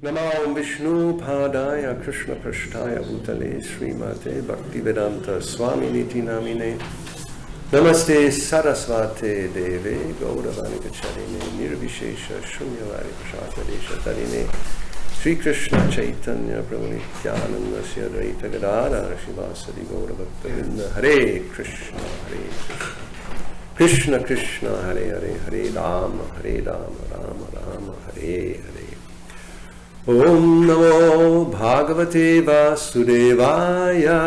Namo Vishnu Padaya Krishna Prashtaya Bhutale Srimate Bhaktivedanta Swami Niti Namine Namaste Sarasvate Deve Gauravani Kacharine Nirvishesha Shunyavadi Prashatadesha Tarine Sri Krishna Chaitanya Prabhu Nityananda Sri Advaita Gadadhara Shivasadi Gauravakta Hare Krishna Krishna Krishna Hare Hare Hare Rama Rama Rama Hare Hare. Om Namo Bhagavate Vasudevaya.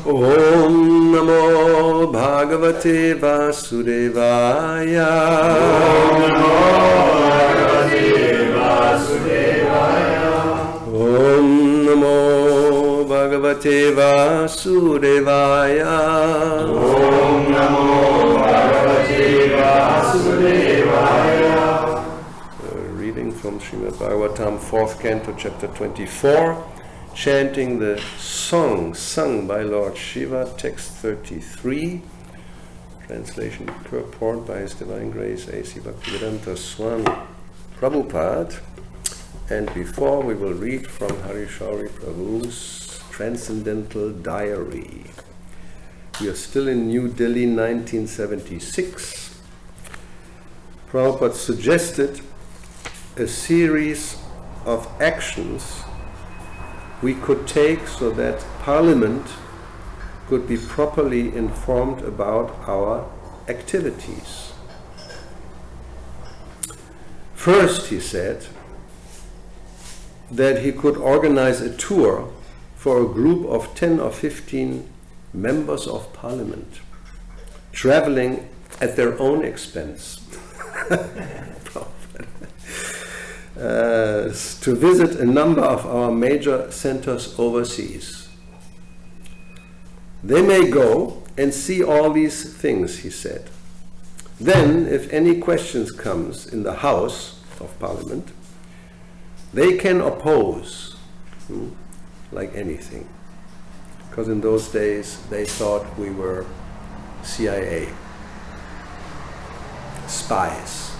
Om Namo Bhagavate Vasudevaya. Om Namo Bhagavate Vasudevaya. Om Namo Bhagavate Vasudevaya. Reading from Srimad Bhagavatam, 4th Canto, Chapter 24, chanting the song sung by Lord Shiva, text 33, translation purport by His Divine Grace A.C. Bhaktivedanta Swami Prabhupada. And before we will read from Harishauri Prabhu's Transcendental Diary. We are still in New Delhi, 1976. Prabhupada suggested a series of actions we could take so that Parliament could be properly informed about our activities. First, he said that he could organize a tour for a group of 10 or 15 members of Parliament traveling at their own expense to visit a number of our major centers overseas. They may go and see all these things, he said. Then, if any questions comes in the House of Parliament, they can oppose, like anything. Because in those days they thought we were CIA, spies.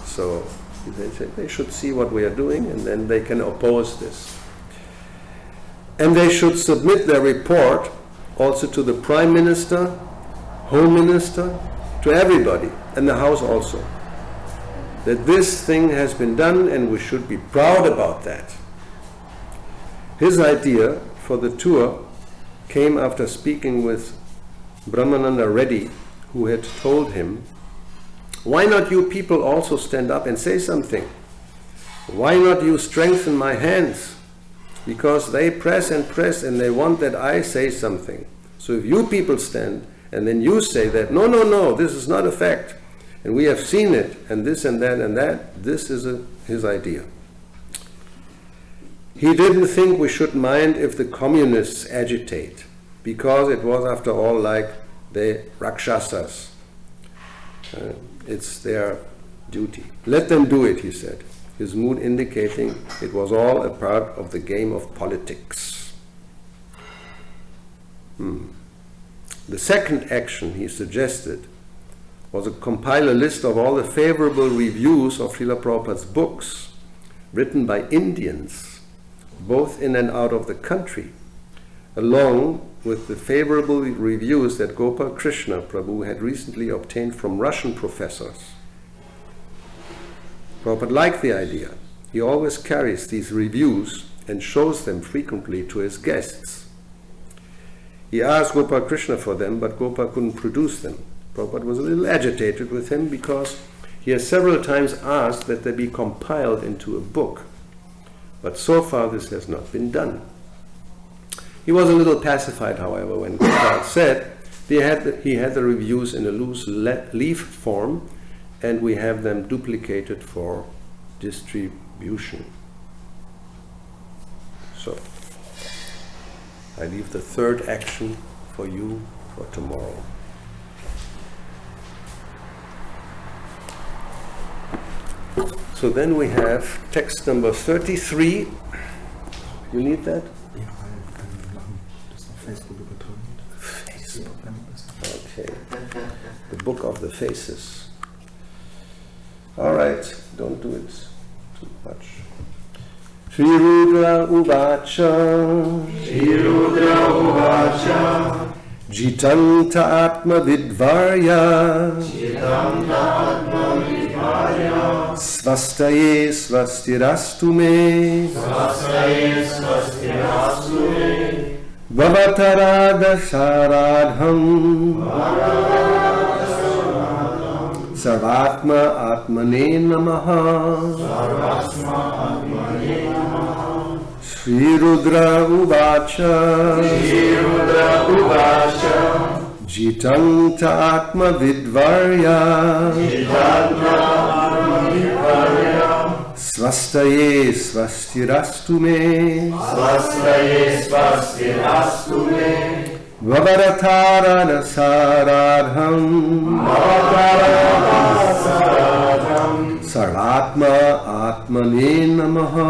So they said they should see what we are doing and then they can oppose this. And they should submit their report also to the Prime Minister, Home Minister, to everybody, and the House also, that this thing has been done and we should be proud about that. His idea for the tour came after speaking with Brahmananda Reddy, who had told him, "Why not you people also stand up and say something? Why not you strengthen my hands? Because they press and they want that I say something. So if you people stand and then you say that, no, this is not a fact, and we have seen it, and this and that, this is his idea." He didn't think we should mind if the communists agitate, because it was, after all, like the Rakshasas. It's their duty. Let them do it, he said, his mood indicating it was all a part of the game of politics. The second action he suggested was to compile a list of all the favorable reviews of Srila Prabhupada's books written by Indians, both in and out of the country, along with the favorable reviews that Gopal Krishna Prabhu had recently obtained from Russian professors. Prabhupada liked the idea. He always carries these reviews and shows them frequently to his guests. He asked Gopal Krishna for them, but Gopal couldn't produce them. Prabhupada was a little agitated with him because he has several times asked that they be compiled into a book. But so far this has not been done. He was a little pacified, however, when Gopal said he had the reviews in a loose leaf form and we have them duplicated for distribution. So, I leave the third action for you for tomorrow. So then we have text number 33. You need that? Facebook. Okay. The Book of the Faces. All right, don't do it too much. Shri Rudra Uvacha. Shri Rudra Uvacha. Jitanta Atma Vidvarya. Jitanta Atma Vidvarya. Svastaye Svastirastu me. Svastaye Svastirastu me. Bhavatarada Saradham. Sarvatma Atmane Namaha. Sarvatma Atmane Namaha. Shri Rudra Uvacha. Shri Rudra Uvacha. Jitanta Atma Vidvarya. Jitanta Atma Vidvarya. Svastaye Svastirastu me. Svastaye Svastirastu me. Vavaratarana Saradham. Sarvatma Atmane Namaha.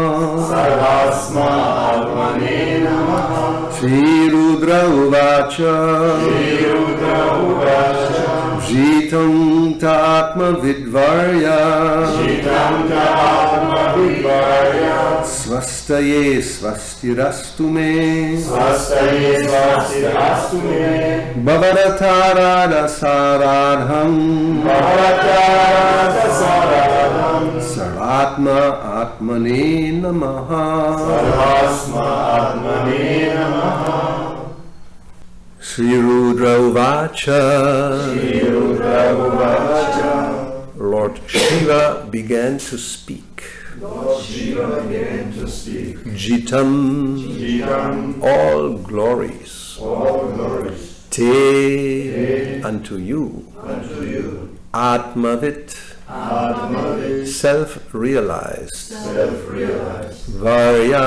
Sarvasma Atmane Namaha. Shri Rudra Uvacha. Shri Rudra Uvacha. Jitam Tatma Vidvarya. Jitam Atma Vidvarya. Svastaye Svastirastu me. Svastaye Svastirastu me. Bhavatarana Saradham. Bhavatarana Saradham. Sarvatma Atmane Namaha. Sarvasma Atmane Namaha. Shri Rudra Uvacha. Shri Rudra Uvacha. Lord Shiva began to speak. Lord Shiva began to speak. Jitam, Jitam, all glories. all glories. Te, unto you. Unto you. Atmavit, Atmavit, self-realized. self-realized. Varya,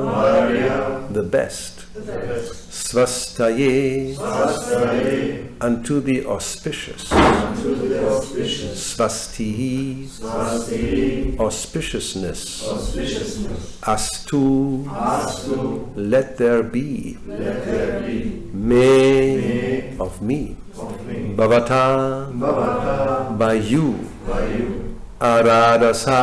Varya, the best. the best. Svastaye, Svastaye, unto the auspicious. unto the auspicious. Svasti, Svasti, auspiciousness. auspiciousness. Astu, Astu, let there be. let there be. Me, of me. Of me. Bhavata, Bhavata, by you. by you. Aradasa,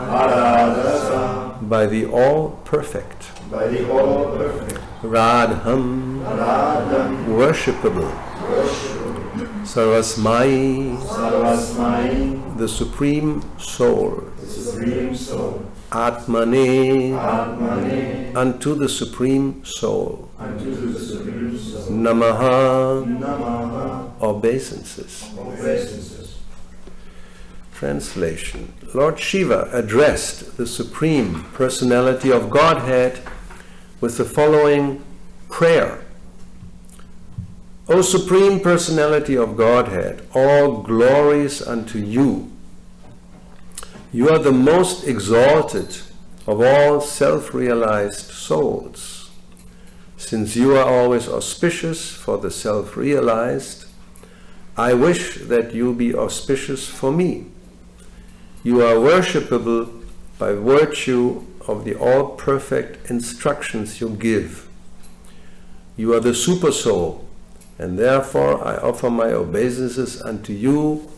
Aradasa, by the all-perfect. by the all-perfect. Radham, Radham, worshipable. worshipable. Sarvasmai, Sarvasmai, the supreme soul. the supreme soul. Atmane, Atmane, unto the supreme soul. unto the supreme soul. Namaha, Namaha, obeisances. obeisances. Translation. Lord Shiva addressed the Supreme Personality of Godhead with the following prayer. O Supreme Personality of Godhead, all glories unto you. You are the most exalted of all self-realized souls. Since you are always auspicious for the self-realized, I wish that you be auspicious for me. You are worshipable by virtue of the all-perfect instructions you give. You are the super soul, and therefore I offer my obeisances unto you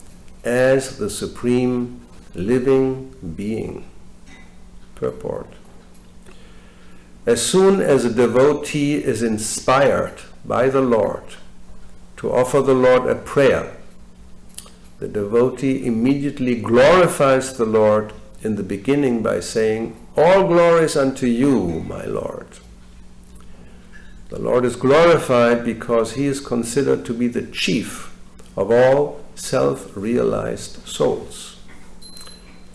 as the supreme living being. Purport. As soon as a devotee is inspired by the Lord to offer the Lord a prayer, the devotee immediately glorifies the Lord in the beginning by saying, all glories unto you, my Lord. The Lord is glorified because he is considered to be the chief of all self-realized souls.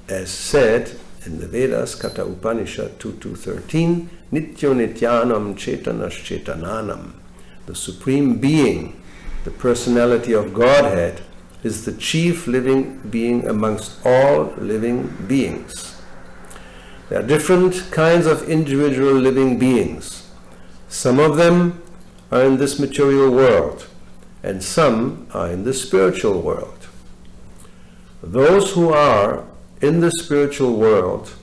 As said in the Vedas, Kata Upanishad 2.2.13, Nityo Nityanam Chetanas Chetananam. The Supreme Being, the personality of Godhead, is the chief living being amongst all living beings. There are different kinds of individual living beings. Some of them are in this material world, and some are in the spiritual world. Those who are in the spiritual world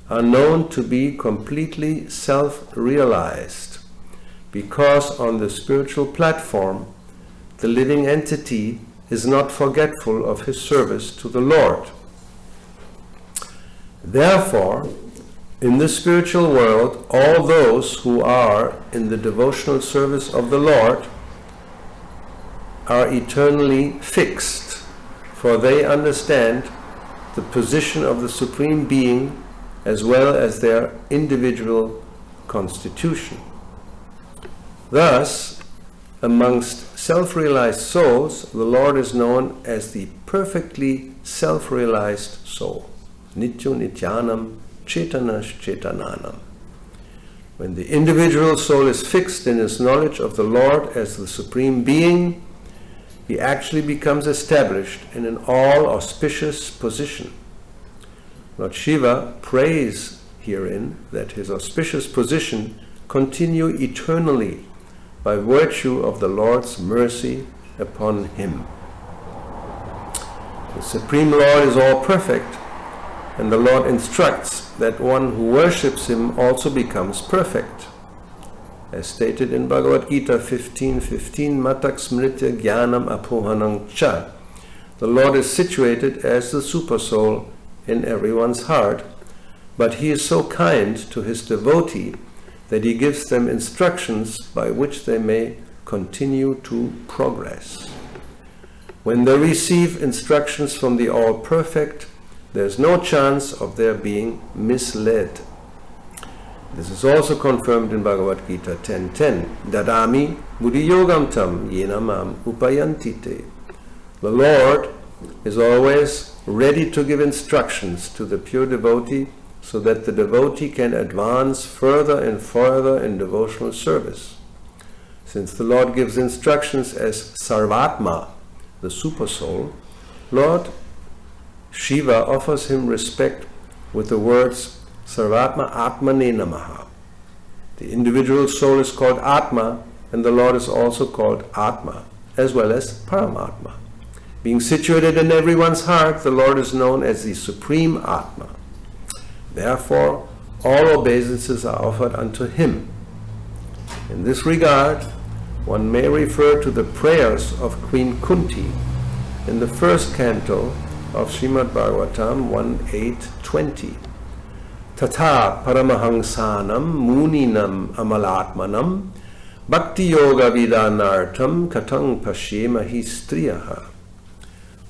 are known to be completely self-realized, because on the spiritual platform, the living entity is not forgetful of his service to the Lord. Therefore, in the spiritual world, all those who are in the devotional service of the Lord are eternally fixed, for they understand the position of the Supreme Being as well as their individual constitution. Thus, amongst self-realized souls, the Lord is known as the perfectly self-realized soul. Nityo Nityanam Chetanash Chetananam. When the individual soul is fixed in his knowledge of the Lord as the Supreme Being, he actually becomes established in an all-auspicious position. Lord Shiva prays herein that his auspicious position continue eternally by virtue of the Lord's mercy upon him. The Supreme Lord is all perfect, and the Lord instructs that one who worships him also becomes perfect. As stated in Bhagavad Gita 15:15, Matak Smritya Jnanam Apohanam Cha. The Lord is situated as the Supersoul in everyone's heart, but he is so kind to his devotee that he gives them instructions by which they may continue to progress. When they receive instructions from the All-Perfect, there is no chance of their being misled. This is also confirmed in Bhagavad Gita 10:10. Dadami buddhiyogam tam yenamam upayantite. The Lord is always ready to give instructions to the pure devotee so that the devotee can advance further and further in devotional service. Since the Lord gives instructions as Sarvatma, the Supersoul, Lord Shiva offers him respect with the words Sarvatma Atmane Namaha. The individual soul is called Atma, and the Lord is also called Atma, as well as Paramatma. Being situated in everyone's heart, the Lord is known as the Supreme Atma. Therefore, all obeisances are offered unto him. In this regard, one may refer to the prayers of Queen Kunti in the first canto of Srimad Bhagavatam 1.8.20. Tata paramahangsanam muninam amalatmanam bhakti yoga vidanartam katang pashyemahi striyaha.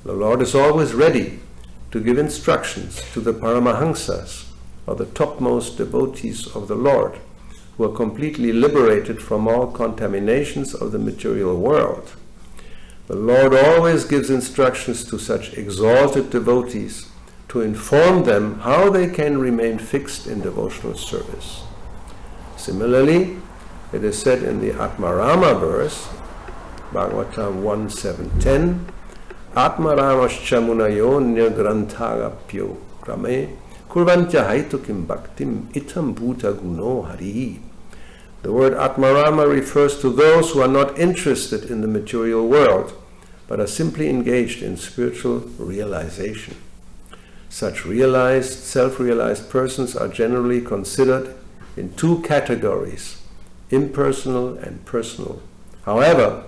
The Lord is always ready to give instructions to the paramahangsas, or the topmost devotees of the Lord, who are completely liberated from all contaminations of the material world. The Lord always gives instructions to such exalted devotees to inform them how they can remain fixed in devotional service. Similarly, it is said in the Atmarama verse, Bhagavatam 1.7.10, Atmaramascha munayo nyagrantharapyo krame kurvantya haitukim bhaktim itam bhuta guno hari. The word Atmarama refers to those who are not interested in the material world, but are simply engaged in spiritual realization. Such realized, self-realized persons are generally considered in two categories, impersonal and personal. However,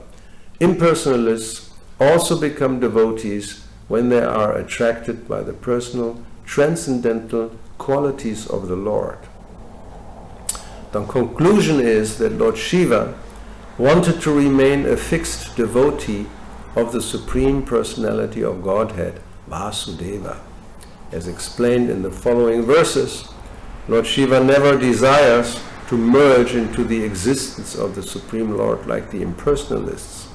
impersonalists also become devotees when they are attracted by the personal, transcendental qualities of the Lord. The conclusion is that Lord Shiva wanted to remain a fixed devotee of the Supreme Personality of Godhead, Vasudeva. As explained in the following verses, Lord Shiva never desires to merge into the existence of the Supreme Lord like the impersonalists.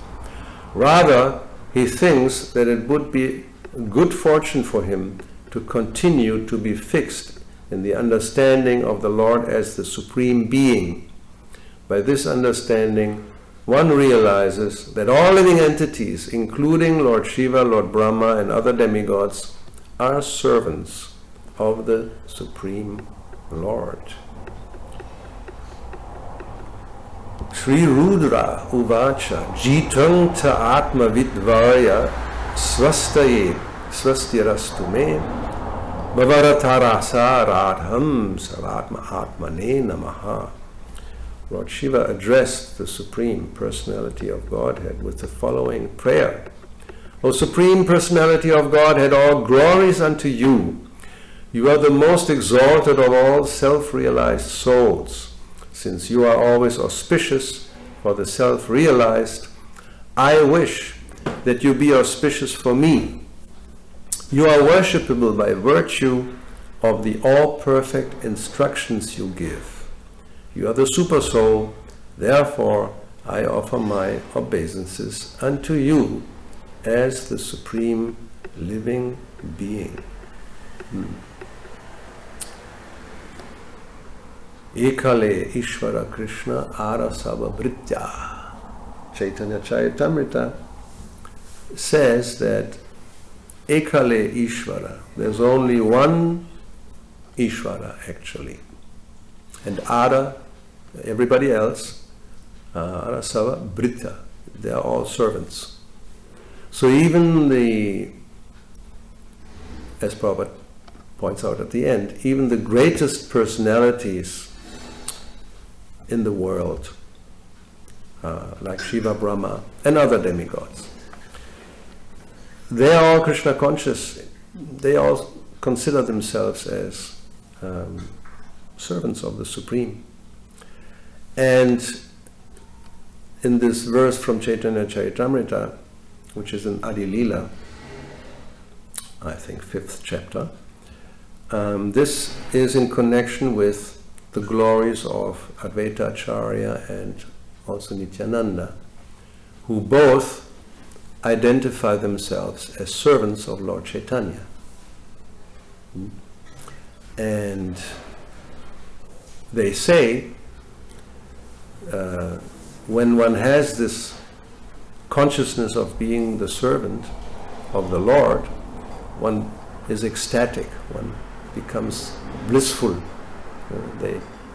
Rather, he thinks that it would be good fortune for him to continue to be fixed in the understanding of the Lord as the Supreme Being. By this understanding, one realizes that all living entities, including Lord Shiva, Lord Brahma, and other demigods, are servants of the Supreme Lord. Sri Rudra Uvacha Jitang Ta Atma Vidvaya Swastaye Swastirastu Me Bhavaratarasa Radham Saratma Atmane Namaha. Lord Shiva addressed the Supreme Personality of Godhead with the following prayer. O Supreme Personality of Godhead, all glories unto you. You are the most exalted of all self-realized souls. Since you are always auspicious for the self-realized, I wish that you be auspicious for me. You are worshipable by virtue of the all-perfect instructions you give. You are the super soul, therefore I offer my obeisances unto you as the supreme living being. Ekale Ishvara Krishna Arasava Britya. Chaitanya Charitamrita says that Ekale Ishvara, there's only one Ishvara actually. And Ara, everybody else, Arasava Britya, they are all servants. So even as Prabhupada points out at the end, even the greatest personalities in the world, like Shiva, Brahma, and other demigods, they are all Krishna conscious. They all consider themselves as servants of the Supreme. And in this verse from Chaitanya Charitamrita, which is in Adi Lila, I think 5th chapter, this is in connection with the glories of Advaita Acharya and also Nityananda, who both identify themselves as servants of Lord Chaitanya. And they say, when one has this consciousness of being the servant of the Lord, one is ecstatic, one becomes blissful.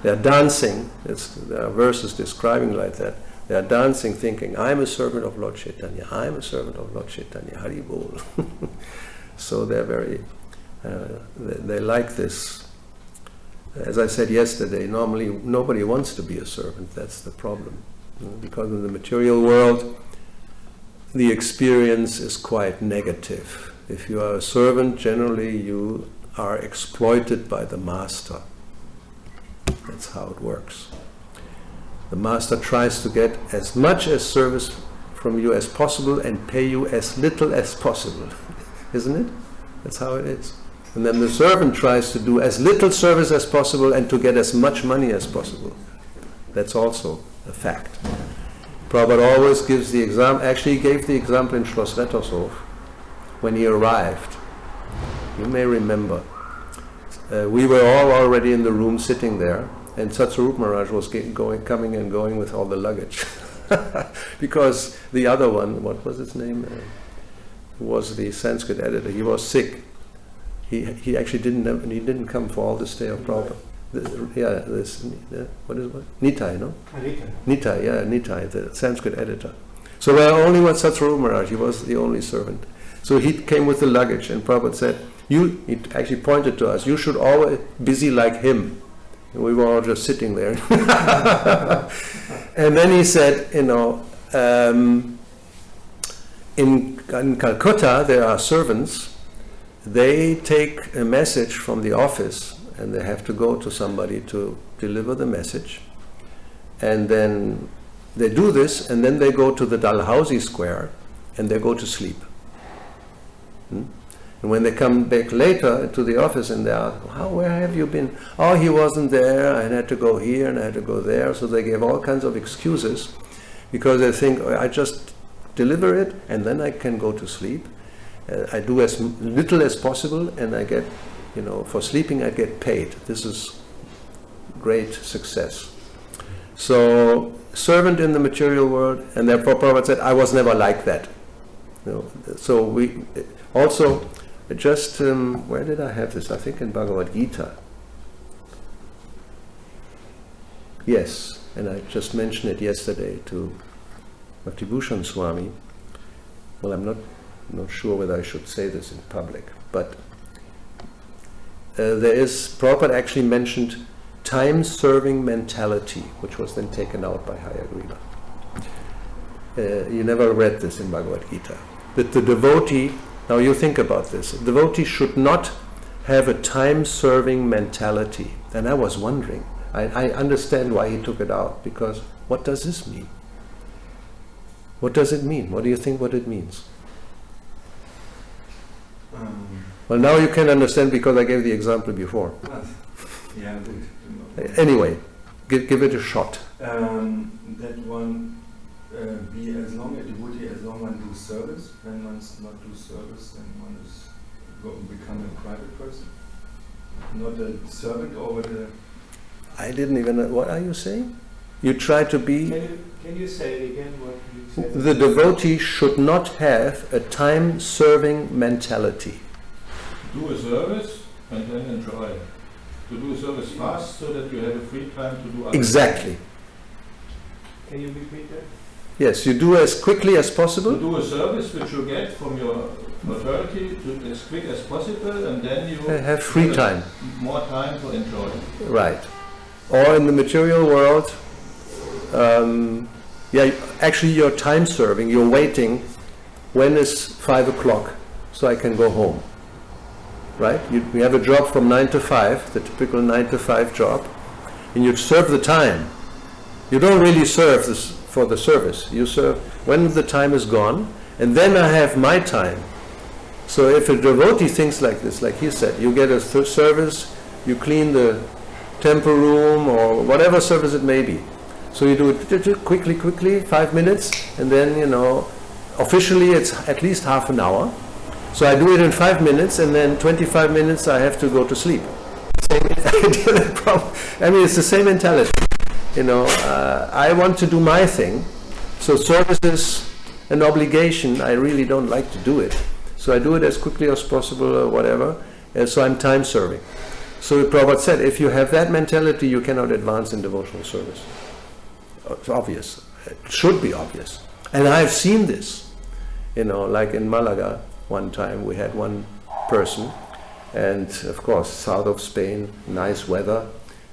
They are dancing, there are verses describing like that. They are dancing thinking, I'm a servant of Lord Chaitanya, I'm a servant of Lord Chaitanya, Hari Bol. So they're very, they like this. As I said yesterday, normally nobody wants to be a servant, that's the problem. Because in the material world, the experience is quite negative. If you are a servant, generally you are exploited by the master. That's how it works. The master tries to get as much as service from you as possible and pay you as little as possible. Isn't it? That's how it is. And then the servant tries to do as little service as possible and to get as much money as possible. That's also a fact. Prabhupada always gives the example, actually he gave the example in Schloss Rettershof when he arrived. You may remember. We were all already in the room sitting there, and Satsarup Maharaj was coming and going with all the luggage. Because the other one, what was his name? Who was the Sanskrit editor, he was sick. He actually didn't come for all this day of Prabhupada. What is it? Nitai, no? Nitai, the Sanskrit editor. So we were only with Satsarup Maharaj, he was the only servant. So he came with the luggage, and Prabhupada said, he actually pointed to us, you should always busy like him. And we were all just sitting there. And then he said, in Calcutta there are servants, they take a message from the office and they have to go to somebody to deliver the message. And then they do this, and then they go to the Dalhousie Square and they go to sleep. And when they come back later to the office and they ask, where have you been? Oh, he wasn't there, I had to go here and I had to go there. So they give all kinds of excuses because they think, I just deliver it and then I can go to sleep. I do as little as possible and I get, for sleeping I get paid. This is great success. So, servant in the material world, and therefore Prabhupada said, I was never like that. So we also, just, where did I have this? I think in Bhagavad Gita. Yes, and I just mentioned it yesterday to Bhakti-bhushan Swami. Well, I'm not sure whether I should say this in public, but Prabhupada actually mentioned time-serving mentality, which was then taken out by Hayagriva. You never read this in Bhagavad Gita. That the devotee, now you think about this, the devotee should not have a time-serving mentality. And I was wondering, I understand why he took it out, because what does this mean? What does it mean? What do you think what it means? Well, now you can understand because I gave the example before. Yeah, good. Anyway, give it a shot. That one be as long a devotee as long one do service. When one's not do service, then one is become a private person, not a servant over the. I didn't even know. What are you saying? You try to be. Can you say it again? What you said? The devotee should not have a time-serving mentality. Do a service and then enjoy. To do a service fast so that you have a free time to do other Exactly. things. Can you repeat that? Yes, you do as quickly as To possible. do a service which you get from your authority to as quick as possible, and then you Have free time. more time to enjoy. Right. Or in the material world, actually you're time serving, you're waiting, when is 5 o'clock so I can go home. Right? We have a job from 9 to 5, the typical 9 to 5 job, and you serve the time. You don't really serve this for the service. You serve when the time is gone, and then I have my time. So if a devotee thinks like this, like he said, you get a service, you clean the temple room or whatever service it may be. So you do it quickly, 5 minutes, and then, officially it's at least half an hour. So I do it in 5 minutes, and then 25 minutes I have to go to sleep. I mean, it's the same mentality. I want to do my thing. So service is an obligation. I really don't like to do it. So I do it as quickly as possible or whatever. And so I'm time serving. So Prabhupada said, if you have that mentality, you cannot advance in devotional service. It's obvious. It should be obvious. And I've seen this. Like in Malaga, one time we had one person, and of course, south of Spain, nice weather,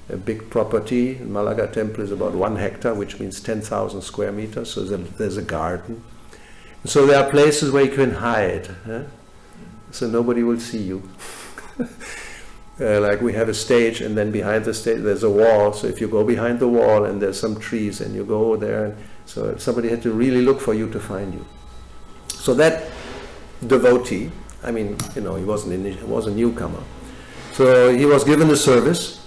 a big property. Malaga temple is about 1 hectare, which means 10,000 square meters, so there's a garden. So there are places where you can hide, so nobody will see you. Like we have a stage, and then behind the stage there's a wall, so if you go behind the wall and there's some trees and you go there, so somebody had to really look for you to find you. So that devotee, I mean, he was a newcomer. So he was given the service,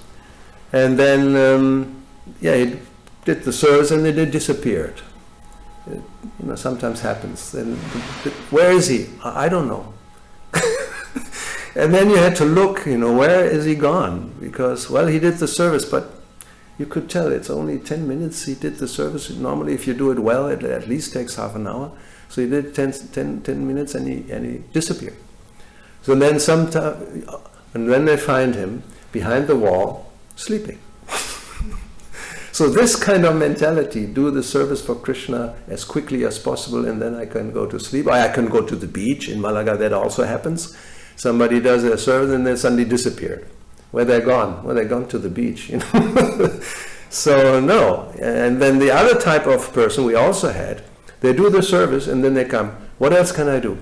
and then, he did the service and then it disappeared. Sometimes happens. Then, where is he? I don't know. And then you had to look, where is he gone? Because, he did the service, but you could tell it's only 10 minutes he did the service. Normally, if you do it well, it at least takes half an hour. So he did 10 minutes and he disappeared. So then and then they find him behind the wall, sleeping. So this kind of mentality, do the service for Krishna as quickly as possible, and then I can go to sleep. Or I can go to the beach. In Malaga that also happens. Somebody does their service and they suddenly disappeared. Where they're gone? Well, they're gone to the beach. So no. And then the other type of person we also had, they do the service and then they come, what else can I do?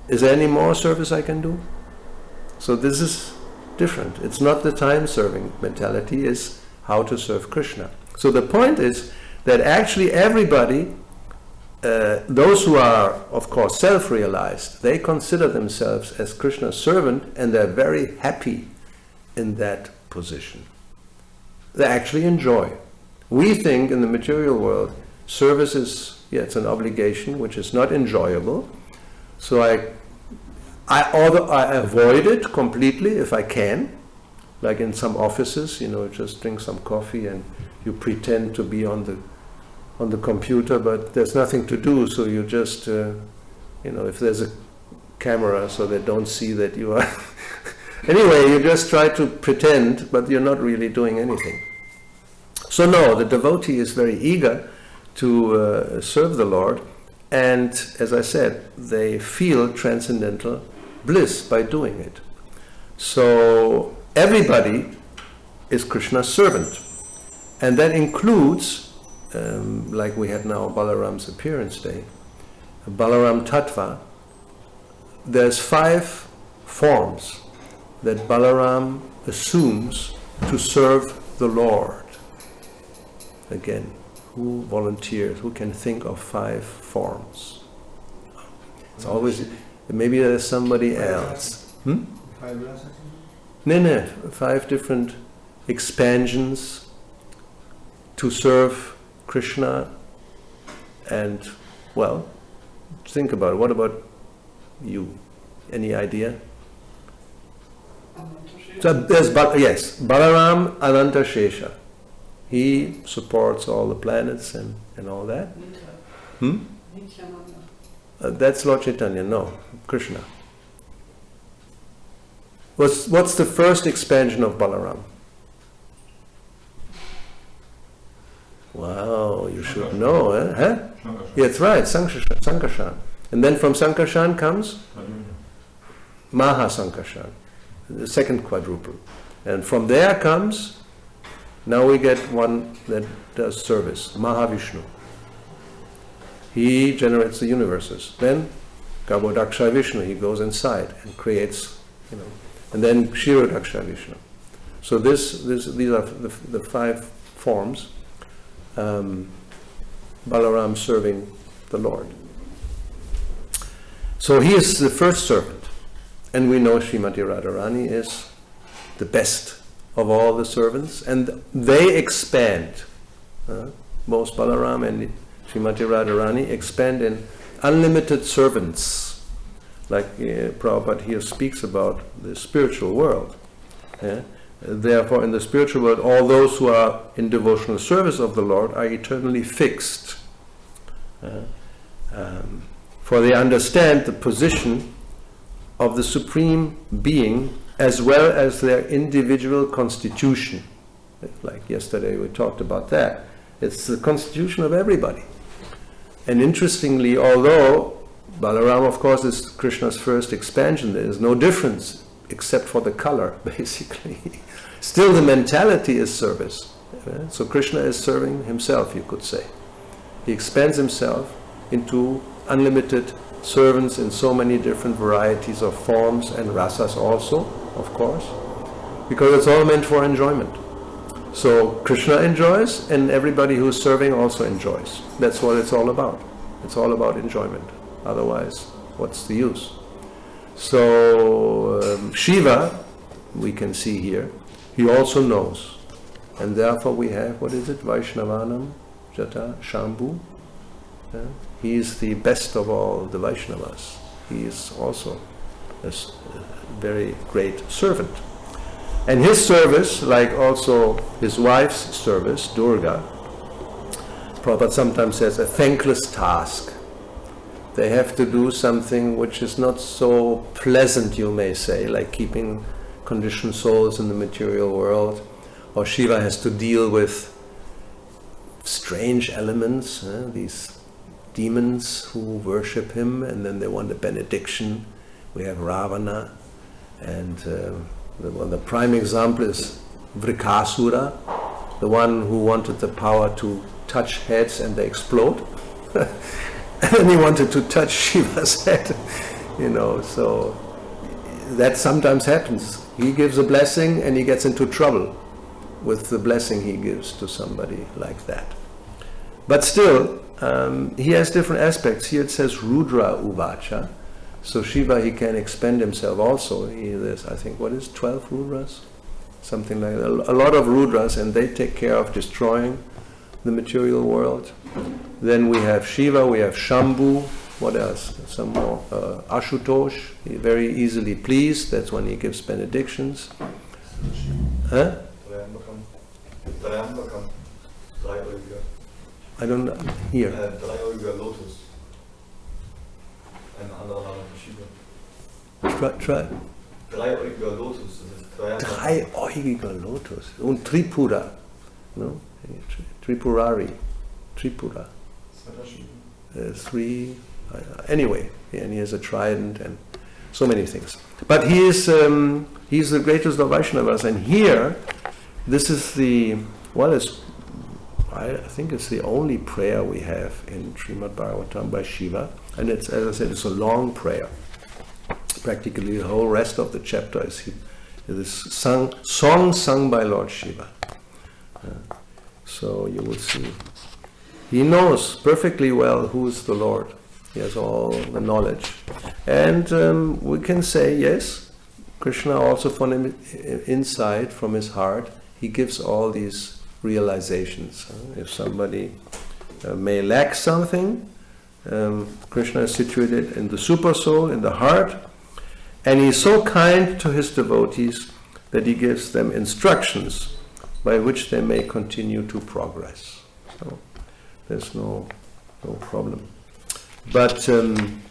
Is there any more service I can do? So this is different. It's not the time-serving mentality, it's how to serve Krishna. So the point is that actually everybody, those who are, of course, self-realized, they consider themselves as Krishna's servant, and they're very happy in that position. They actually enjoy. We think in the material world, service is, it's an obligation which is not enjoyable. So I avoid it completely if I can. Like in some offices, just drink some coffee and you pretend to be on the computer, but there's nothing to do. So you just, if there's a camera, so they don't see that you are. Anyway, you just try to pretend, but you're not really doing anything. So no, the devotee is very eager to serve the Lord, and as I said, they feel transcendental bliss by doing it. So everybody is Krishna's servant, and that includes, like we had now Balaram's appearance day, Balaram Tattva. There's 5 forms that Balaram assumes to serve the Lord. Again, who volunteers? Who can think of 5 forms? It's always, maybe there's somebody else. 5 rasas? No, 5 different expansions to serve Krishna. And, well, think about it. What about you? Any idea? So there's Balaram Ananta Shesha. He supports all the planets and all that. That's Lord Chaitanya. No, Krishna. What's the first expansion of Balaram? Wow, you should know, eh? Huh? Yeah, that's right, Sankarshan. And then from Sankarshan comes Mahasankarshan, the second quadruple. And from there comes, now we get one that does service, Mahavishnu. He generates the universes. Then Garbhodaksha Vishnu, he goes inside and creates, and then Kshirodaksha Vishnu. So these are the 5 forms. Balaram serving the Lord. So he is the first servant. And we know Srimati Radharani is the best of all the servants. And they expand. Both Balaram and Srimati Radharani expand in unlimited servants. Like Prabhupada here speaks about the spiritual world. Therefore, in the spiritual world, all those who are in devotional service of the Lord are eternally fixed. For they understand the position of the Supreme Being as well as their individual constitution. Like yesterday we talked about that. It's the constitution of everybody. And interestingly, although Balaram, of course, is Krishna's first expansion, there is no difference except for the color, basically. Still the mentality is service. So Krishna is serving himself, you could say. He expands himself into unlimited servants in so many different varieties of forms and rasas also, of course, because it's all meant for enjoyment. So Krishna enjoys, and everybody who's serving also enjoys. That's what it's all about. It's all about enjoyment. Otherwise, what's the use? So Shiva, we can see here, he also knows. And therefore we have, what is it? Vaishnavanam Jata Shambhu. He is the best of all the Vaishnavas. He is also a very great servant. And his service, like also his wife's service, Durga, Prabhupada sometimes says, a thankless task. They have to do something which is not so pleasant, you may say, like keeping conditioned souls in the material world. Or Shiva has to deal with strange elements, these demons who worship him, and then they want a benediction. We have Ravana, and the prime example is Vrikasura, the one who wanted the power to touch heads and they explode. And then he wanted to touch Shiva's head, so that sometimes happens. He gives a blessing and he gets into trouble with the blessing he gives to somebody like that. But still, he has different aspects. Here it says Rudra Uvacha. So Shiva, he can expend himself also. There's, I think, 12 Rudras? Something like that. A lot of Rudras, and they take care of destroying the material world. Then we have Shiva, we have Shambhu. What else? Some more. Ashutosh, very easily pleased. That's when he gives benedictions. Huh? I don't know. Here. Dreiäugiger Lotus. Ein anderer Name für Shiva. Try. Dreiäugiger Lotus. Dreiäugiger Lotus. Und Tripura. No? Tripurari. Tripura. Three. Anyway, and he has a trident and so many things. But he is he's the greatest of Vaishnavas. And here, this is I think it's the only prayer we have in Srimad Bhagavatam by Shiva. And it's, as I said, it's a long prayer. Practically the whole rest of the chapter is song sung by Lord Shiva. So you will see. He knows perfectly well who is the Lord. He has all the knowledge. And we can say, yes, Krishna also from inside, from his heart, he gives all these realizations. If somebody may lack something, Krishna is situated in the super soul, in the heart, and he is so kind to his devotees that he gives them instructions by which they may continue to progress. So there's no problem. But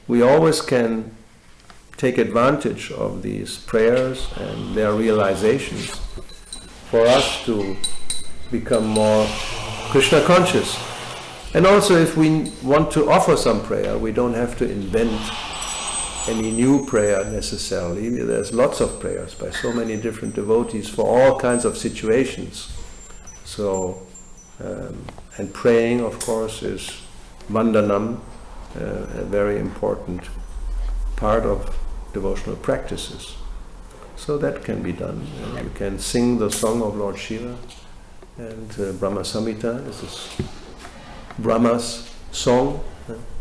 we always can take advantage of these prayers and their realizations for us to become more Krishna conscious. And also, if we want to offer some prayer, we don't have to invent any new prayer necessarily. There's lots of prayers by so many different devotees for all kinds of situations. So, and praying, of course, is vandanam, a very important part of devotional practices. So that can be done. You can sing the song of Lord Shiva, and Brahma Samhita is this Brahma's song.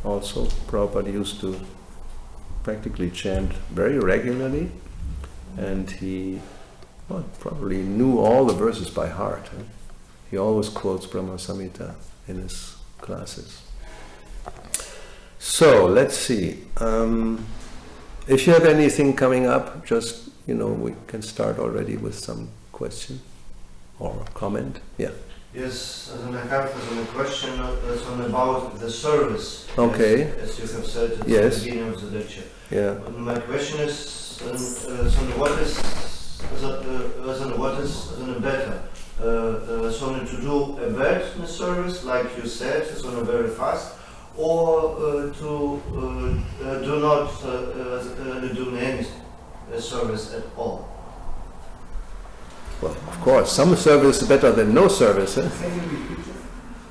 Also, Prabhupada used to practically chant very regularly, and he probably knew all the verses by heart. He always quotes Brahma Samhita in his classes. So let's see. If you have anything coming up, just we can start already with some question or comment. Yeah. Yes, I have a question about the service. Okay. As you have said at Yes. the beginning of the lecture. Yeah. My question is, what is better? To do a bad service, like you said, very fast, or to do not do any service at all? Well, of course, some service is better than no service. Eh?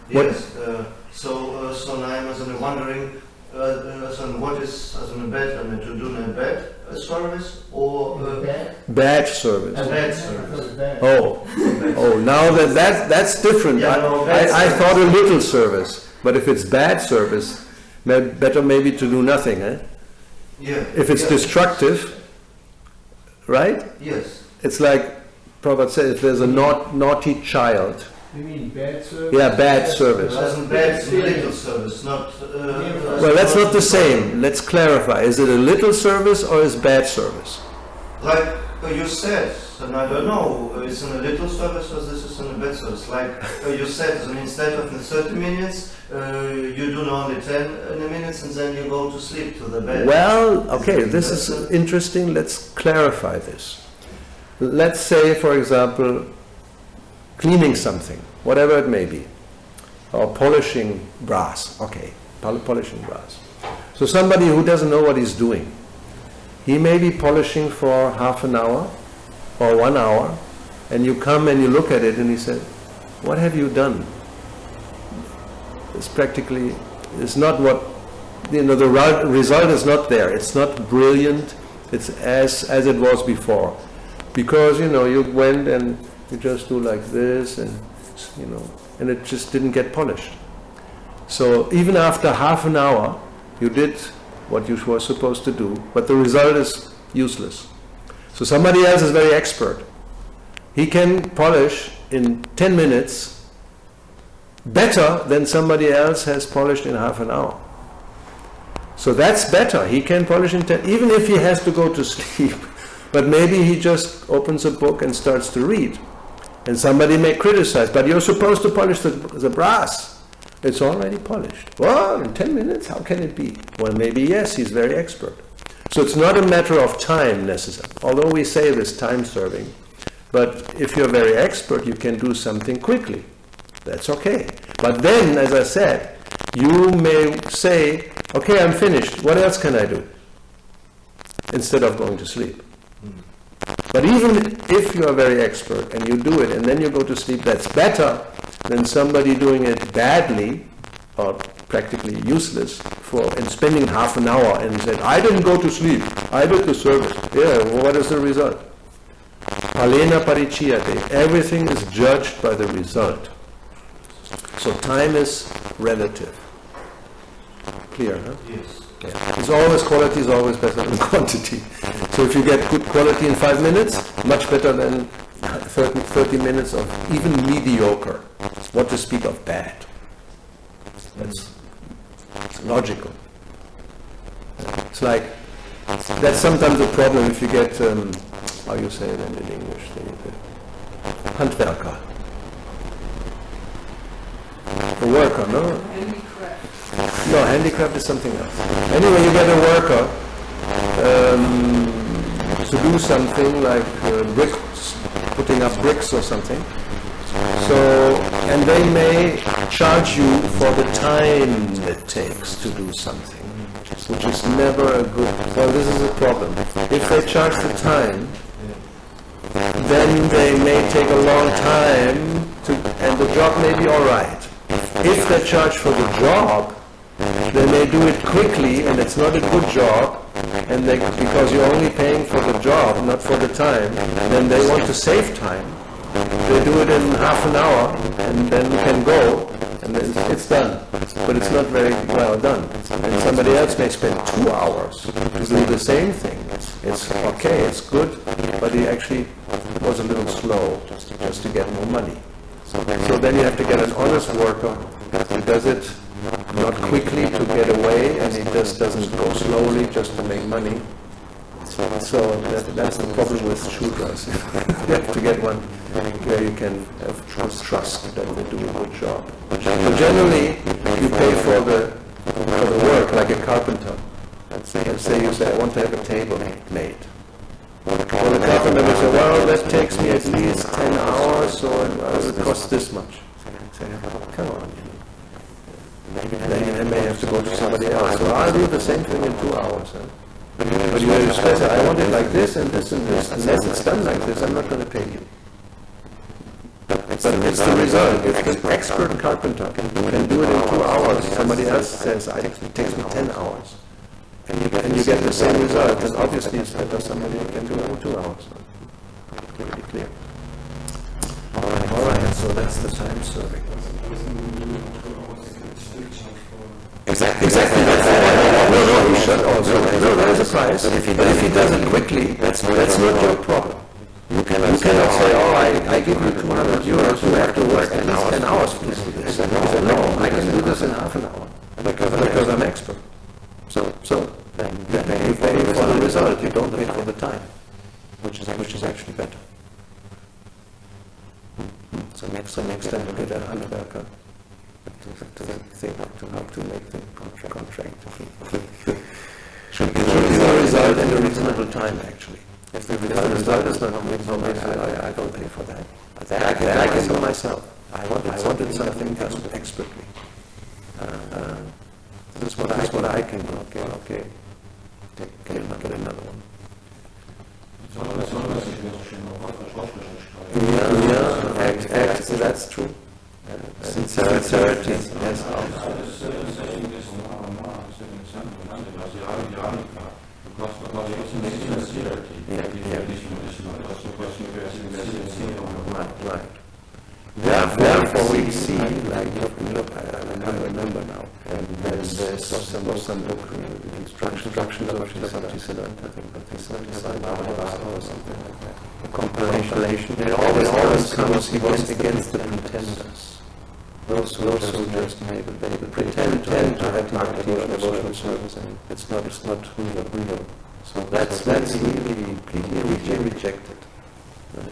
What? Yes. So now I'm wondering, what is better to do a bad service or Bad service. a bad service? Oh, now that's different. Yeah, no, bad I service. thought a little service, but if it's bad service, better maybe to do nothing. Eh? Yeah. If it's yeah. destructive, right? Yes. It's like Prabhupada said, if there's a naughty child. You mean bad service? Yeah, bad service. As bad little service, not. Well, that's not the same. Let's clarify. Is it a little service or is bad service? Like you said, and I don't know, it's in a little service or this is in a bad service. Like you said, and instead of the 30 minutes, you do only 10 minutes and then you go to sleep to the bed. Well, okay, this is interesting. Let's clarify this. Let's say, for example, cleaning something, whatever it may be, or polishing brass. Okay, polishing brass. So somebody who doesn't know what he's doing, he may be polishing for half an hour or 1 hour, and you come and you look at it and he said, what have you done? It's not what, the result is not there. It's not brilliant. It's as it was before. Because, you went and you just do like this and, and it just didn't get polished. So even after half an hour, you did what you were supposed to do, but the result is useless. So somebody else is very expert. He can polish in 10 minutes better than somebody else has polished in half an hour. So that's better. He can polish in 10, even if he has to go to sleep. But maybe he just opens a book and starts to read. And somebody may criticize, but you're supposed to polish the brass. It's already polished. Well, in 10 minutes, how can it be? Well, maybe yes, he's very expert. So it's not a matter of time necessarily, although we say this time serving. But if you're very expert, you can do something quickly. That's okay. But then, as I said, you may say, okay, I'm finished. What else can I do? Instead of going to sleep. But even if you are very expert and you do it and then you go to sleep, that's better than somebody doing it badly or practically useless and spending half an hour and said, I didn't go to sleep, I did the service. Yeah, well, what is the result? Palena pariciyate. Everything is judged by the result. So time is relative. Clear, huh? Yes. Yeah. It's always, quality is always better than quantity. So if you get good quality in 5 minutes, much better than 30 minutes of even mediocre. What to speak of bad. That's logical. It's like, that's sometimes a problem if you get, how you say it in English, Handwerker. A worker, no? No, handicraft is something else. Anyway, you get a worker to do something like bricks, putting up bricks or something. So, and they may charge you for the time it takes to do something, which is never a good, well, this is a problem. If they charge the time, then they may take a long time and the job may be alright. If they charge for the job, they may do it quickly and it's not a good job, and because you're only paying for the job, not for the time, then they want to save time. They do it in half an hour and then you can go and then it's done. But it's not very well done. And somebody else may spend 2 hours to do the same thing. It's okay, it's good, but he actually was a little slow just to get more money. So then you have to get an honest worker who does it not quickly to get away, and he just doesn't go slowly just to make money. So that's the problem with shudras. You have to get one where you can have trust that they do a good job. But generally, you pay for the work like a carpenter. And say you say, I want to have a table made. Well, the carpenter will say, well, that takes me at least 10 hours, so it costs this much. Say, come on. Then you may have to go to somebody else. So I'll do the same thing in 2 hours. Huh? But you say, I want it like this and this and this. Unless it's done like this, I'm not going to pay you. But it's the result. If the expert carpenter can do it in 2 hours, somebody else says, it takes me 10 hours. And you get the same result, then obviously it's better somebody can do it in 2 hours. Pretty clear. Alright, so that's the time serving. Exactly. No, he should also. No, there is a price. But if he does it quickly, that's not your problem. You cannot say, I give you 200 euros, you have to work 10 hours for this. He said, no, I can do this in half an hour because I'm expert. So then you pay for the result, you don't pay for the time, which is actually better. So next time you get a handwerker, to think how to make the contract. Should be the result in a reasonable time, actually. If the result is not reasonable, I don't pay for that. I can do myself. I wanted something done expertly. This is what I can do. Okay. Get another one. Yeah, that's true. Sincerity, yes. Right. Therefore we see, like, look, I remember now, and there's some book, instructions of Siddhanta, I think, but they or something like that. A compilation. It always comes against the pretenders. Those who just they pretend to have bhakti or devotional service, and it's not real. So that's really completely rejected.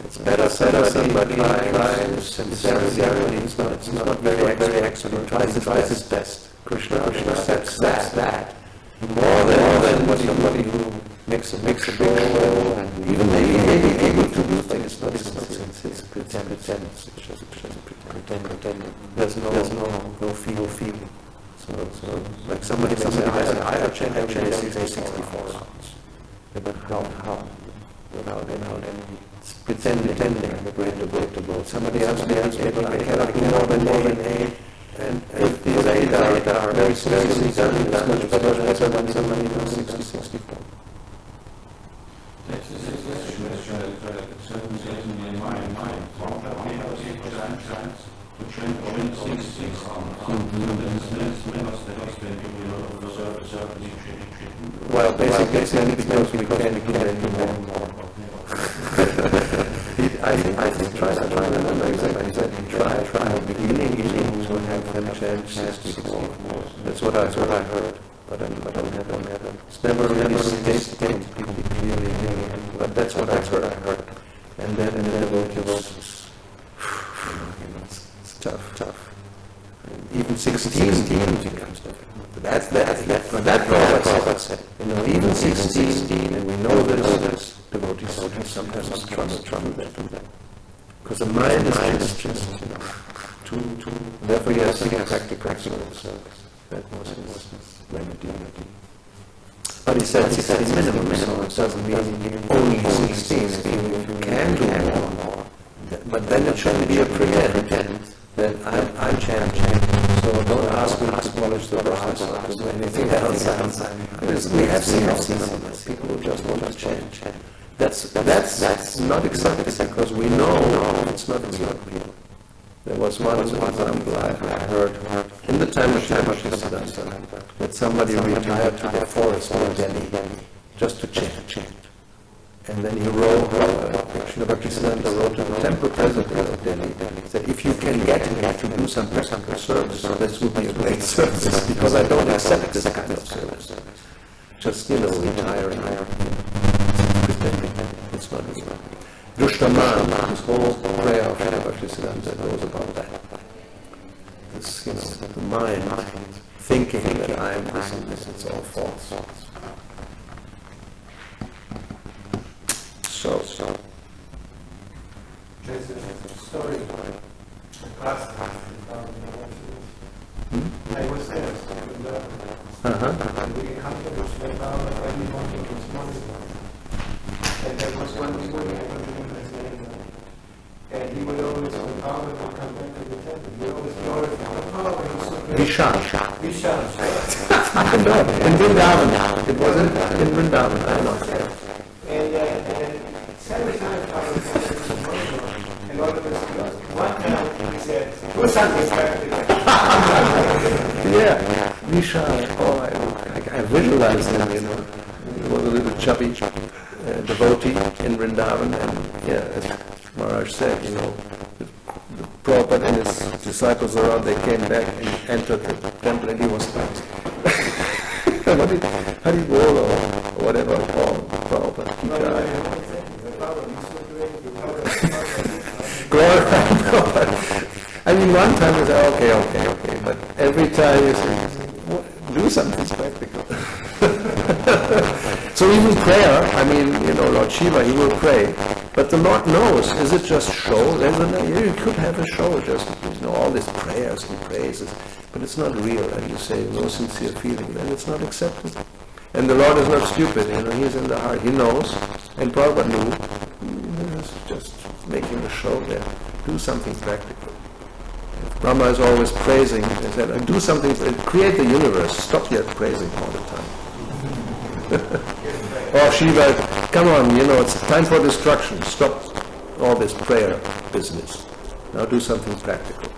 It's better somebody tries sincerity. It's not very excellent. Tries his best. Krishna accepts that more than somebody who makes a big show and even maybe able to do things. It's pretend. There's no feeling. So like somebody has I changed 64 songs. But how? Without any pretending, I'm afraid to go. Somebody else may be able, I cannot do more than 8. And if these 8 are very seriously done, it's much better than somebody knows 60-64. That's a question that certainly in my mind. To change things on well, basically, because we can't do anymore. I think try to remember exactly that. Try at the beginning to have them change 64. That's what I heard. But I don't have it. It's never really stated clearly, but that's what I heard. And then it was it's tough. Even 16 becomes difficult. That's what I said. Even 16, and we know this, devotees sometimes trouble that. Because the mind is just too. Therefore, yes, practical service. That was his remedy. But he said 16 minimum, so it doesn't mean only 16. If you can do more, but then it shouldn't be a pretend. Then I chant. So don't ask me to polish the brass or do anything else. We have seen people who just want to chant. That's not exactly because we know it's not real. There was one example I heard in the time of Siva that somebody retired to the forest in Delhi just to chant. And then he wrote, Krishna wrote to the temple president of Delhi, said, if you can get him to do some practical service, this would be a great service, because I don't accept this kind of service. Just, retiring. It's not real. Dushtaman, his whole prayer of Bhaktisiddhanta goes about that. This, the mind thinking that I am this and this, it's all false. So. There's a story. Past. I was there. And we accomplished about every morning this morning. And there was one story I don't remember his name. And he would always come out and come back to the temple. He always glorified. Vishal. I know. In Vrindavan. It wasn't in Vrindavan. I know. And several times I was and all of us, one time he said, do something practical. Yeah, Vishal. Oh, I visualized him, He was a little chubby devotee in Vrindavan, and as Maharaj said, the Prabhupada and his disciples around, they came back and entered the temple, and he was like, how do you go, or whatever, Prabhupada. I mean, one time you say, okay, but every time you say, do something practical. So even prayer, Lord Shiva, he will pray, but the Lord knows, is it just show? You could have a show, just, all these prayers and praises, but it's not real, and you say no sincere feeling, then it's not accepted. And the Lord is not stupid, He's in the heart, He knows, and Prabhupada knew, He's just making a show there. Do something practical. If Brahma is always praising, he said, do something, create the universe, stop your praising all the time. Or Shiva, come on, it's time for destruction, stop all this prayer business. Now do something practical.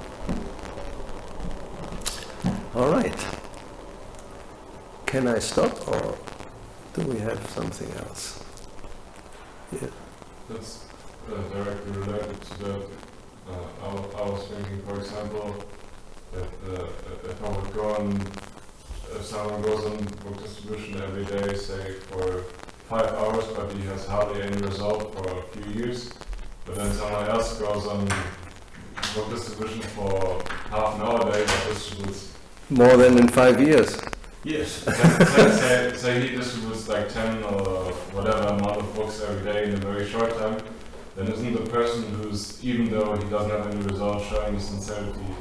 All right. Can I stop, or do we have something else? Yeah. That's directly related to that. I was thinking, for example, that if I would go on, if someone goes on book distribution every day, say for 5 hours, but he has hardly any result for a few years, but then someone else goes on book distribution for half an hour a day, but distributes more than in 5 years. Yes. Then say he distributes like 10 or whatever amount of books every day in a very short time, then isn't the person who's, even though he doesn't have any results, showing his sincerity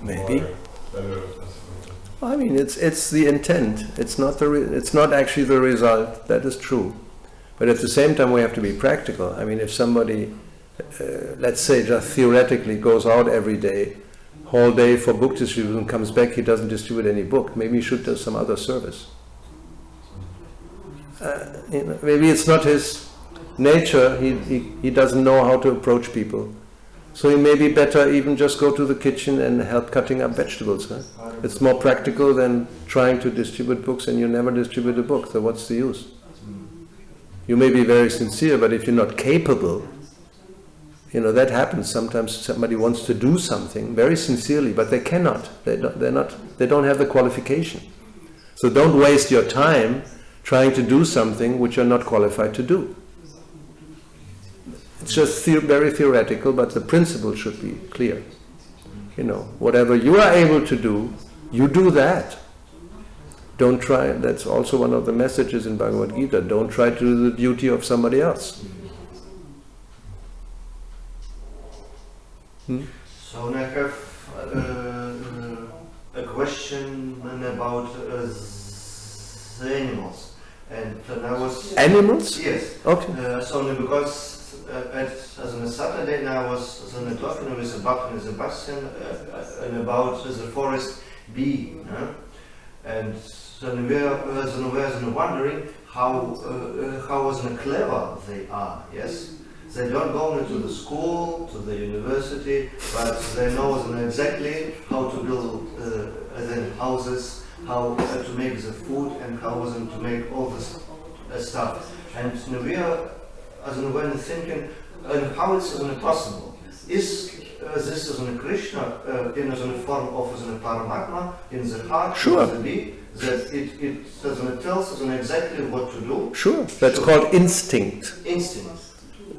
maybe better? I mean, it's the intent. It's not it's not actually the result. That is true. But at the same time, we have to be practical. I mean, if somebody let's say just theoretically goes out every day, whole day for book distribution, comes back, he doesn't distribute any book. Maybe he should do some other service. Maybe it's not his nature, he doesn't know how to approach people. So it may be better even just go to the kitchen and help cutting up vegetables. Huh? It's more practical than trying to distribute books and you never distribute a book, so what's the use? You may be very sincere, but if you're not capable, that happens. Sometimes somebody wants to do something very sincerely, but they cannot. They don't have the qualification. So don't waste your time trying to do something which you're not qualified to do. It's just very theoretical, but the principle should be clear. Whatever you are able to do, you do that. Don't try, that's also one of the messages in Bhagavad Gita, don't try to do the duty of somebody else. So I have a question about the animals. And when I was... Animals? Yes. Okay. So because as on a Saturday I was talking with Sebastian about the forest bee. And then we were wondering how clever they are, yes? They don't go into the school, to the university, but they know exactly how to build houses, how to make the food, and how to make all this stuff. And we are when thinking, how it's possible? Is this is in Krishna in the form of the Paramatma in the heart of the bee, that it tells us exactly what to do? Sure, that's called instinct. Instinct.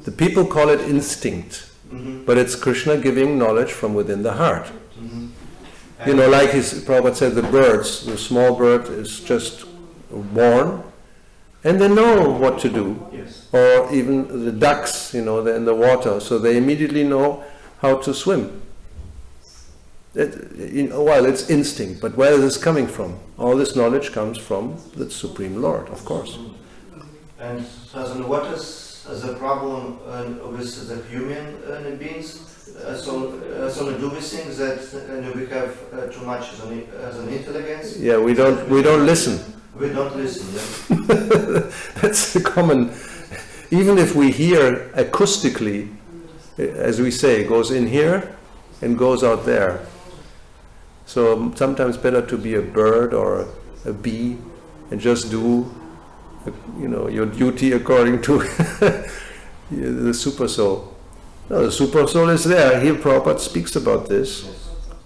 The people call it instinct, but it's Krishna giving knowledge from within the heart. Like Prabhupada said, the small bird is just born, and they know what to do. Yes. Or even the ducks, they're in the water, so they immediately know how to swim. It's instinct, but where is this coming from? All this knowledge comes from the Supreme Lord, of course. And what is the problem with the human beings? So do we think that we have too much as an intelligence? Yeah, we don't listen. We don't listen, yeah. That's the common. Even if we hear acoustically, as we say, it goes in here and goes out there. So sometimes better to be a bird or a bee and just do, your duty according to the super soul. No, the super soul is there. Here Prabhupada speaks about this.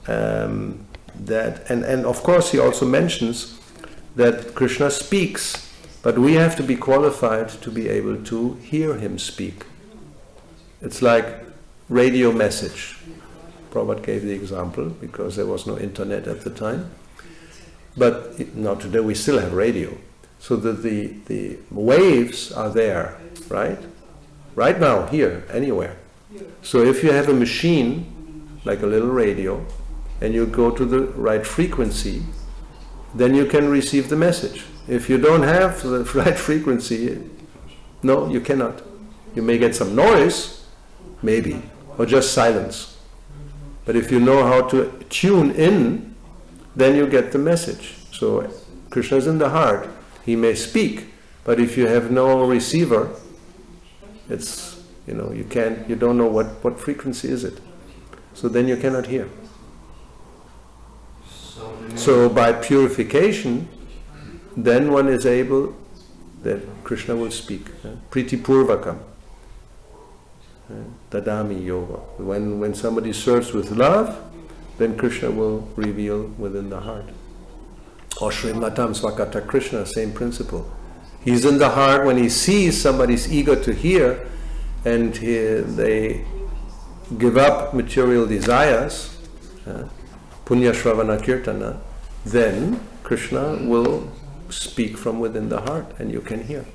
And of course he also mentions that Krishna speaks, but we have to be qualified to be able to hear him speak. It's like radio message. Prabhupada gave the example because there was no internet at the time. But now today we still have radio. So that the waves are there, right? Right now, here, anywhere. So if you have a machine, like a little radio, and you go to the right frequency, then you can receive the message. If you don't have the right frequency, no, you cannot. You may get some noise, maybe, or just silence. But if you know how to tune in, then you get the message. So Krishna is in the heart. He may speak, but if you have no receiver, it's, you don't know what frequency is it. So then you cannot hear. So by purification, then one is able, that Krishna will speak. Priti Purvakam. Dadami Yoga. When somebody serves with love, then Krishna will reveal within the heart. Or Srimatam Swakata Krishna, same principle. He's in the heart when he sees somebody's eager to hear, and they give up material desires, Punya Shravana Kirtana, then Krishna will speak from within the heart and you can hear.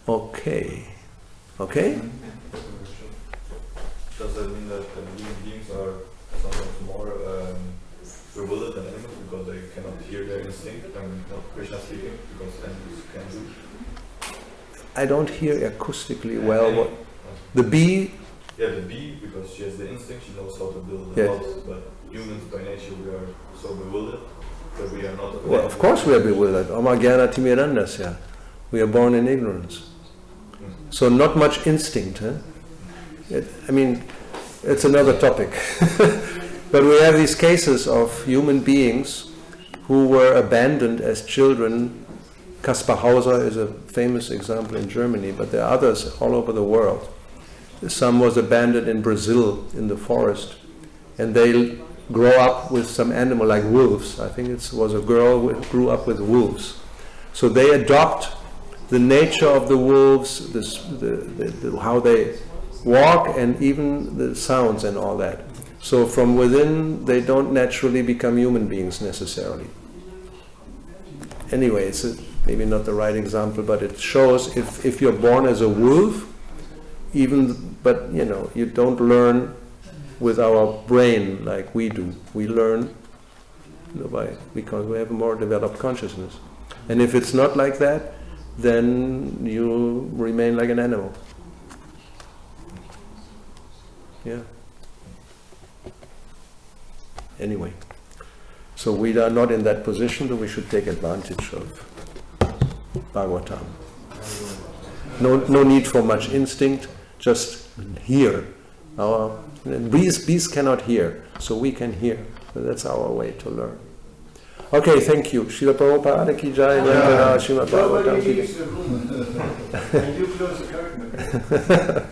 Okay. Okay? Does that mean that human beings are sometimes more bewildered than animals because they cannot hear their instinct and not Krishna speaking, because animals can do? I don't hear acoustically well what the bee. Yeah, the bee, because she has the instinct, she knows how to build a Yes. house, but humans by nature we are so bewildered that we are not. Well, of course we are bewildered. Oma gyana timirandasya. We are born in ignorance. So not much instinct. Huh? I mean, it's another topic. But we have these cases of human beings who were abandoned as children. Kaspar Hauser is a famous example in Germany, but there are others all over the world. Some was abandoned in Brazil in the forest, and they grow up with some animal like wolves. I think it was a girl who grew up with wolves. So they adopt the nature of the wolves, how they walk, and even the sounds and all that. So from within, they don't naturally become human beings necessarily. Anyway, it's maybe not the right example, but it shows if you're born as a wolf, but you don't learn with our brain like we do. We learn because we have a more developed consciousness. And if it's not like that, then you remain like an animal. Yeah. Anyway, so we are not in that position, but we should take advantage of Bhagavatam. No need for much instinct, just hear. Bees cannot hear, so we can hear. So that's our way to learn. Okay, thank you. Srila Prabhupada ki jai, Srimad Bhagavatam ki jai. And you close the curtain.